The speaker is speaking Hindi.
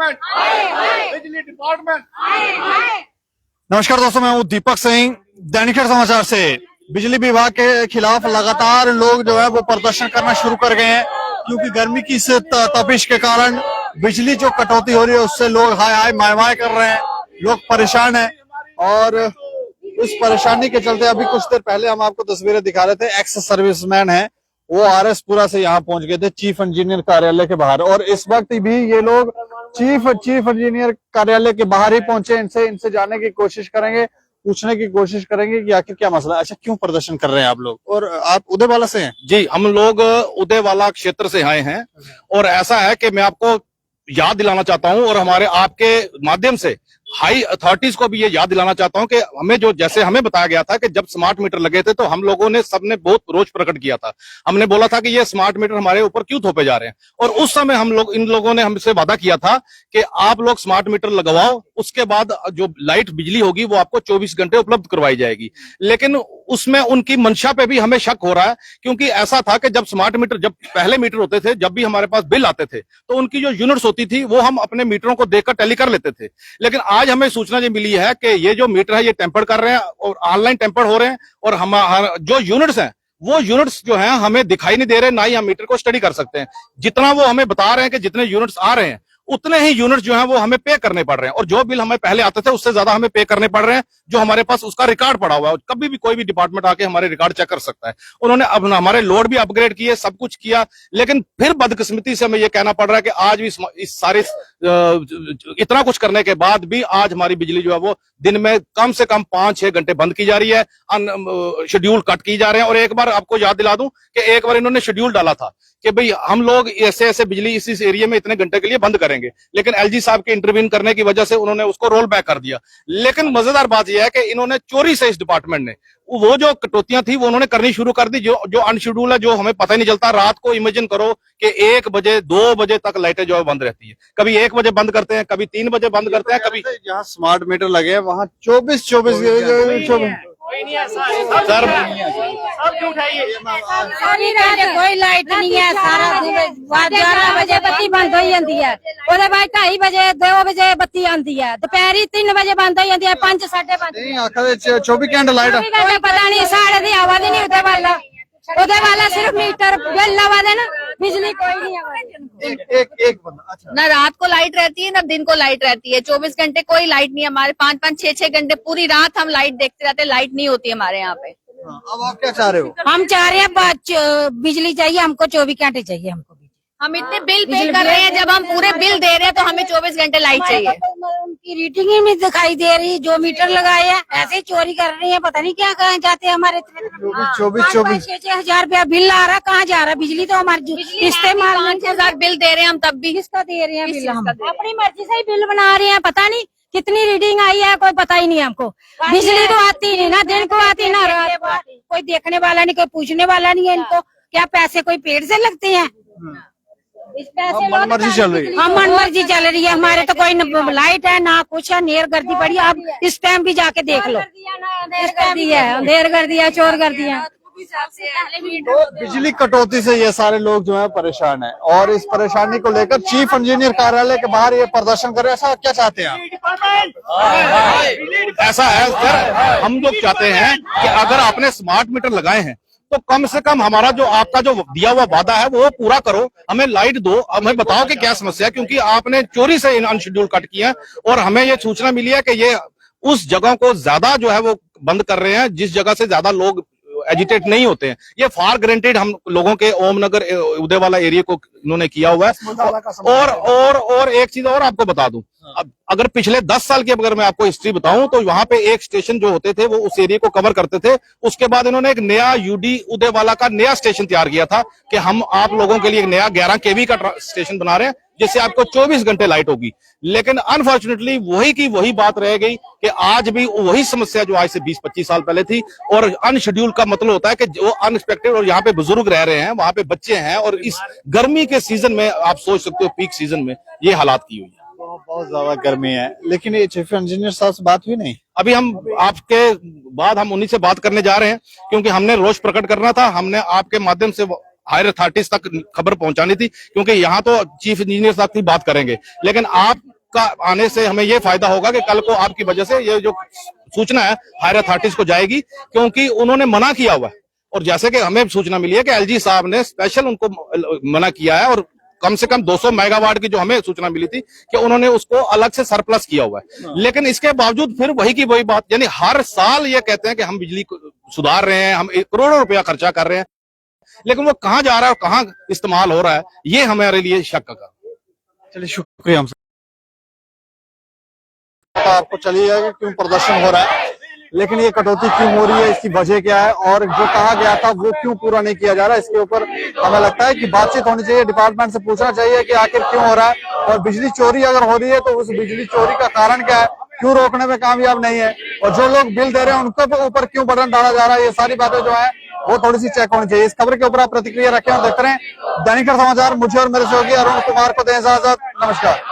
डिपार्टमेंट, बिजली डिपार्टमेंट। नमस्कार दोस्तों, मैं हूँ दीपक सिंह, दैनिक समाचार से। बिजली विभाग के खिलाफ लगातार लोग जो है वो प्रदर्शन करना शुरू कर गए हैं, क्योंकि गर्मी की इस तपिश के कारण बिजली जो कटौती हो रही है उससे लोग हाय हाय माय माय कर रहे हैं। लोग परेशान हैं और उस परेशानी के चलते अभी कुछ देर पहले हम आपको तस्वीरें दिखा रहे थे। एक्स सर्विसमैन है वो RS-पुरा से यहाँ पहुंच गए थे चीफ इंजीनियर कार्यालय के बाहर, और इस वक्त भी ये लोग चीफ इंजीनियर कार्यालय के बाहर ही पहुंचे। इनसे जाने की कोशिश करेंगे, पूछने की कोशिश करेंगे कि आखिर क्या मसला है। अच्छा, क्यों प्रदर्शन कर रहे हैं आप लोग? और आप उदयवाला से हैं? जी, हम लोग उदयवाला क्षेत्र से आए हैं, और ऐसा है कि मैं आपको याद दिलाना चाहता हूं और हमारे आपके माध्यम से हाई अथॉरिटीज को भी ये याद दिलाना चाहता हूं कि हमें जो जैसे हमें बताया गया था कि जब स्मार्ट मीटर लगे थे तो हम लोगों ने सबने बहुत रोष प्रकट किया था। हमने बोला था कि ये स्मार्ट मीटर हमारे ऊपर क्यों थोपे जा रहे हैं, और उस समय इन लोगों ने हमसे वादा किया था कि आप लोग स्मार्ट मीटर लगवाओ, उसके बाद जो लाइट बिजली होगी वो आपको 24 घंटे उपलब्ध करवाई जाएगी। लेकिन उसमें उनकी मंशा पे भी हमें शक हो रहा है, क्योंकि ऐसा था कि जब स्मार्ट मीटर, जब पहले मीटर होते थे, जब भी हमारे पास बिल आते थे तो उनकी जो यूनिट्स होती थी वो हम अपने मीटरों को देखकर टैली कर लेते थे। लेकिन आज हमें सूचना ये मिली है कि ये जो मीटर है ये टेम्पर्ड कर रहे हैं और ऑनलाइन टेम्पर्ड हो रहे हैं, और हम जो यूनिट्स हैं वो यूनिट्स जो हैं हमें दिखाई नहीं दे रहे, ना ही हम मीटर को स्टडी कर सकते हैं। जितना वो हमें बता रहे हैं कि जितने यूनिट्स आ रहे हैं उतने ही यूनिट्स जो हैं वो हमें पे करने पड़ रहे हैं, और जो बिल हमें पहले आते थे उससे ज्यादा हमें पे करने पड़ रहे हैं, जो हमारे पास उसका रिकॉर्ड पड़ा हुआ है। कभी भी कोई भी डिपार्टमेंट आके हमारे रिकॉर्ड चेक कर सकता है। उन्होंने अब हमारे लोड भी अपग्रेड किए, सब कुछ किया, लेकिन फिर बदकिस्मती से हमें ये कहना पड़ रहा है कि आज भी इस सारे इतना कुछ करने के बाद भी आज हमारी बिजली जो है वो दिन में कम से कम 5-6 घंटे बंद की जा रही है, शेड्यूल कट की जा रहे हैं। और एक बार आपको याद दिला दूं कि एक बार इन्होंने शेड्यूल डाला था कि भाई हम लोग ऐसे ऐसे बिजली इस एरिया में इतने घंटे के लिए बंद करेंगे, लेकिन LG साहब के इंटरवीन करने की वजह से उन्होंने उसको रोल बैक कर दिया। लेकिन मजेदार बात यह है कि इन्होंने चोरी से, इस डिपार्टमेंट ने वो जो कटौतियां थी वो उन्होंने करनी शुरू कर दी, जो अनशेड्यूल है, जो हमें पता ही नहीं चलता। रात को इमेजिन करो कि 1 बजे 2 बजे तक लाइटें जो है बंद रहती है, कभी 1 बजे बंद करते हैं, कभी 3 बजे बंद करते हैं, कभी जहाँ स्मार्ट मीटर लगे हैं वहाँ 24 सर कोई लाइट नहीं है, सारा 11 बजे बत्ती बंद हो जाती है, ਉਹਦੇ ਬਾਅਦ 2:30 ਵਜੇ 2 ਵਜੇ ਬੱਤੀ ਆਉਂਦੀ ਹੈ, ਦੁਪਹਿਰੀ 3 ਵਜੇ ਬੰਦ ਹੋ ਜਾਂਦੀ ਹੈ, 5 5:30 नहीं आखा 24 घंटे लाइट कोई पता नहीं, साढ़े दी आवाज नहीं उधर वाला सिर्फ मीटर बिल लगा देना, बिजली कोई नहीं है। एक बंदा। अच्छा, ना रात को लाइट रहती है ना दिन को लाइट रहती है, 24 घंटे कोई लाइट नहीं है हमारे। 5-5 6-6 घंटे पूरी रात हम लाइट देखते रहते हैं, लाइट नहीं होती हमारे यहाँ पे। अब आप क्या चाह रहे हो? हम चाह रहे हैं बिजली चाहिए हमको, 24 घंटे चाहिए हमको। हम इतने बिल पे कर रहे हैं, जब हम पूरे बिल दे रहे हैं तो हमें 24 घंटे लाइट चाहिए। उनकी रीडिंग ही नहीं दिखाई दे रही, जो मीटर लगाए हैं ऐसे ही चोरी कर रही है, पता नहीं क्या कहाँ जाते हैं हमारे। 24 6 हजार रुपया बिल आ रहा, कहाँ जा रहा है? बिजली तो हमारी इस्तेमाल 5,000 बिल दे रहे हैं हम, तब भी किसका दे रहे हैं बिल? हम अपनी मर्जी से ही बिल बना रहे हैं, पता नहीं कितनी रीडिंग आई है, कोई पता ही नहीं हमको। बिजली तो आती नहीं, ना दिन को आती ना रात को आती, कोई देखने वाला नहीं, कोई पूछने वाला नहीं है इनको। क्या पैसे कोई पेड़ से लगते हैं? मनमर्जी चल रही है। हम मनमर्जी चल रही है, हमारे तो कोई लाइट है ना कुछ है, नेर गर्दी पड़ी। आप इस टाइम भी जाके देख लो, अंधेर कर दिया, चोर कर दिया। तो बिजली कटौती से ये सारे लोग जो है परेशान हैं, और इस परेशानी को लेकर चीफ इंजीनियर कार्यालय के बाहर ये प्रदर्शन कर रहे हैं। ऐसा क्या चाहते हैं आप? ऐसा है सर, हम लोग चाहते हैं कि अगर आपने स्मार्ट मीटर लगाए हैं तो कम से कम हमारा जो आपका जो दिया हुआ वादा है वो पूरा करो, हमें लाइट दो, हमें बताओ कि क्या समस्या है, क्योंकि आपने चोरी से अनशेड्यूल कट किया और हमें ये सूचना मिली है कि ये उस जगह को ज्यादा जो है वो बंद कर रहे हैं जिस जगह से ज्यादा लोग एजिटेट नहीं होते हैं। ये फार ग्रांटेड हम लोगों के ओमनगर उदयवाला एरिया को इन्होंने किया हुआ है। और एक चीज और आपको बता दूं, अब अगर पिछले 10 साल की अगर मैं आपको हिस्ट्री बताऊं तो वहां पे एक स्टेशन जो होते थे वो उस एरिया को कवर करते थे। उसके बाद इन्होंने एक नया UD उदयवाला का नया स्टेशन तैयार किया था कि हम आप लोगों के लिए एक नया 11 kV का स्टेशन बना रहे हैं जिससे आपको 24 घंटे लाइट होगी। लेकिन अनफॉर्चुनेटली वही की वही बात रह गई कि आज भी वही समस्या जो आज से 20-25 साल पहले थी। और अनशेड्यूल का मतलब होता है कि जो अनएक्सपेक्टेड, और यहाँ पे बुजुर्ग रह रहे हैं, वहां पे बच्चे हैं, और इस गर्मी के सीजन में आप सोच सकते हो पीक सीजन में ये हालात की हुई है। बहुत ज्यादा गर्मी है। लेकिन ये चीफ इंजीनियर साहब से बात हुई नहीं? अभी हम आपके बाद हम उन्हीं से बात करने जा रहे हैं, क्योंकि हमने रोष प्रकट करना था। हमने आपके माध्यम से हायर अथॉरिटीज तक खबर पहुंचानी थी, क्योंकि यहाँ तो चीफ इंजीनियर साहब की बात करेंगे, लेकिन आप का आने से हमें ये फायदा होगा कि कल को आपकी वजह से ये जो सूचना है हायर अथॉरिटीज को जाएगी, क्योंकि उन्होंने मना किया हुआ है। और जैसे कि हमें सूचना मिली है कि एलजी साहब ने स्पेशल उनको मना किया है, और कम से कम 200 मेगावाट की जो हमें सूचना मिली थी कि उन्होंने उसको अलग से सरप्लस किया हुआ है। लेकिन इसके बावजूद फिर वही की वही बात, यानी हर साल ये कहते हैं कि हम बिजली को सुधार रहे हैं, हम करोड़ों रुपया खर्चा कर रहे हैं, लेकिन वो कहाँ जा रहा है और कहाँ इस्तेमाल हो रहा है, ये हमारे लिए शक का। चलिए शुक्रिया। हमसे आपको चलिए कि क्यों प्रदर्शन हो रहा है, लेकिन ये कटौती क्यों हो रही है, इसकी वजह क्या है, और जो कहा गया था वो क्यों पूरा नहीं किया जा रहा है, इसके ऊपर हमें लगता है कि बातचीत होनी चाहिए। डिपार्टमेंट से पूछना चाहिए कि आखिर क्यों हो रहा है, और बिजली चोरी अगर हो रही है तो उस बिजली चोरी का कारण क्या है, क्यों रोकने में कामयाब नहीं है, और जो लोग बिल दे रहे हैं उनके ऊपर क्यों बटन डाला जा रहा है। ये सारी बातें जो है वो थोड़ी सी चेक होनी चाहिए। इस खबर के ऊपर आप प्रतिक्रिया रखें और देखते रहें दैनिक समाचार। मुझे और मेरे सहयोगी अरुण कुमार को दें इजाजत। नमस्कार।